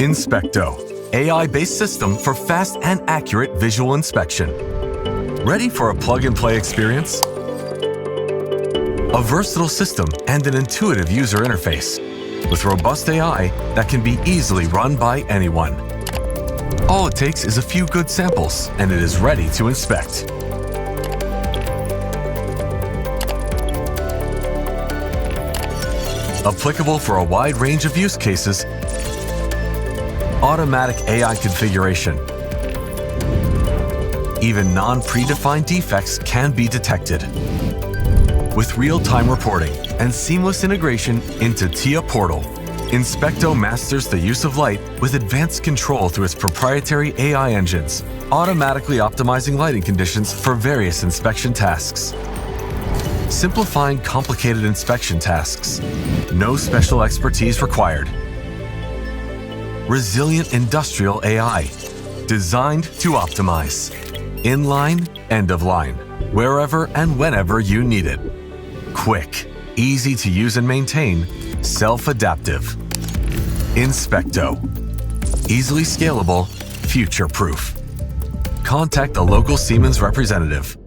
Inspekto, AI-based system for fast and accurate visual inspection. Ready for a plug-and-play experience? A versatile system and an intuitive user interface with robust AI that can be easily run by anyone. All it takes is a few good samples and it is ready to inspect. Applicable for a wide range of use cases. Automatic AI configuration. Even non-predefined defects can be detected. With real-time reporting and seamless integration into TIA Portal, Inspekto masters the use of light with advanced control through its proprietary AI engines, automatically optimizing lighting conditions for various inspection tasks. Simplifying complicated inspection tasks. No special expertise required. Resilient industrial AI, designed to optimize. Inline, end of line, wherever and whenever you need it. Quick, easy to use and maintain, self-adaptive. Inspekto. Easily scalable, future-proof. Contact the local Siemens representative.